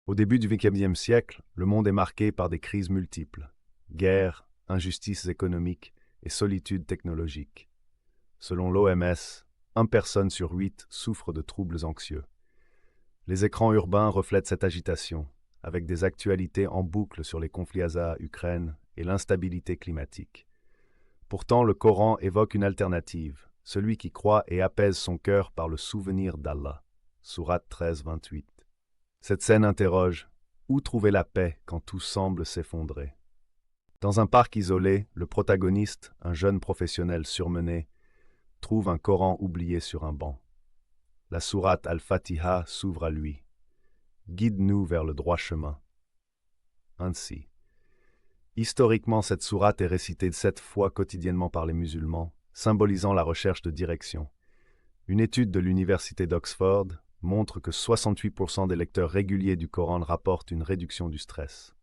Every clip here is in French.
Au début du XXe siècle, le monde est marqué par des crises multiples. Guerres, injustices économiques et solitude technologique. Selon l'OMS, 1 personne sur 8 souffre de troubles anxieux. Les écrans urbains reflètent cette agitation, avec des actualités en boucle sur les conflits Gaza-Ukraine et l'instabilité climatique. Pourtant, le Coran évoque une alternative, celui qui croit et apaise son cœur par le souvenir d'Allah. Sourate 13, 28. Cette scène interroge: où trouver la paix quand tout semble s'effondrer? Dans un parc isolé, le protagoniste, un jeune professionnel surmené, trouve un Coran oublié sur un banc. La sourate Al-Fatiha s'ouvre à lui. Guide-nous vers le droit chemin. Ainsi. Historiquement, cette sourate est récitée 7 fois quotidiennement par les musulmans, symbolisant la recherche de direction. Une étude de l'université d'Oxford montre que 68% des lecteurs réguliers du Coran rapportent une réduction du stress.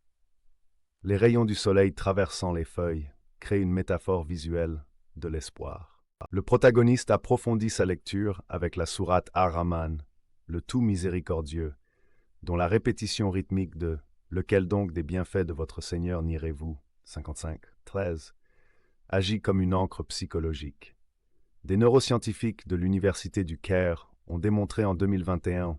Les rayons du soleil traversant les feuilles créent une métaphore visuelle de l'espoir. Le protagoniste approfondit sa lecture avec la sourate Ar-Rahman, le tout miséricordieux, dont la répétition rythmique de « Lequel donc des bienfaits de votre Seigneur nierez-vous » 55-13 agit comme une encre psychologique. Des neuroscientifiques de l'Université du Caire ont démontré en 2021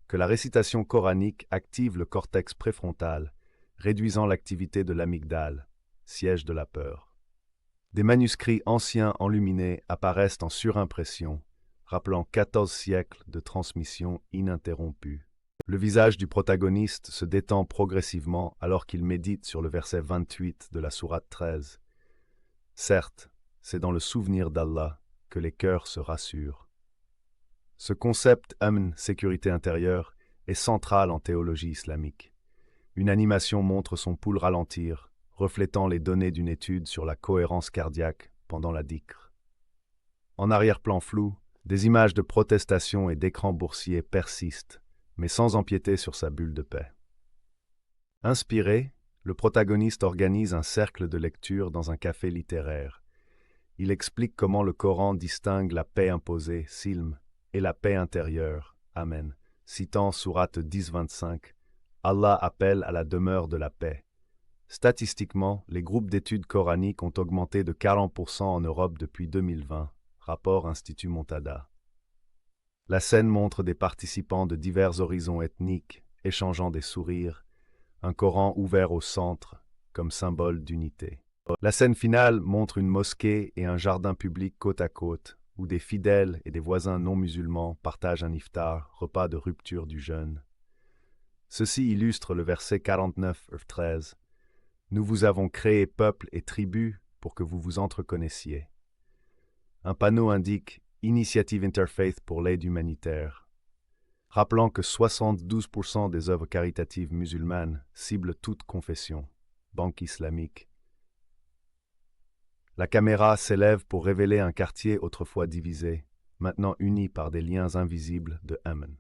que la récitation coranique active le cortex préfrontal, réduisant l'activité de l'amygdale, siège de la peur. Des manuscrits anciens enluminés apparaissent en surimpression, rappelant 14 siècles de transmission ininterrompue. Le visage du protagoniste se détend progressivement alors qu'il médite sur le verset 28 de la sourate 13. Certes, c'est dans le souvenir d'Allah que les cœurs se rassurent. Ce concept amn, sécurité intérieure, est central en théologie islamique. Une animation montre son pouls ralentir, reflétant les données d'une étude sur la cohérence cardiaque pendant la dhikr. En arrière-plan flou, des images de protestation et d'écrans boursiers persistent, mais sans empiéter sur sa bulle de paix. Inspiré, le protagoniste organise un cercle de lecture dans un café littéraire. Il explique comment le Coran distingue la paix imposée, silm, et la paix intérieure, amen, citant sourate 10-25, Allah appelle à la demeure de la paix. Statistiquement, les groupes d'études coraniques ont augmenté de 40% en Europe depuis 2020, rapport Institut Montada. La scène montre des participants de divers horizons ethniques, échangeant des sourires, un Coran ouvert au centre, comme symbole d'unité. La scène finale montre une mosquée et un jardin public côte à côte, où des fidèles et des voisins non musulmans partagent un iftar, repas de rupture du jeûne. Ceci illustre le verset 49-13. Nous vous avons créé peuple et tribu pour que vous vous entreconnaissiez. Un panneau indique Initiative Interfaith pour l'aide humanitaire, rappelant que 72% des œuvres caritatives musulmanes ciblent toute confession, banque islamique. La caméra s'élève pour révéler un quartier autrefois divisé, maintenant uni par des liens invisibles de Amen.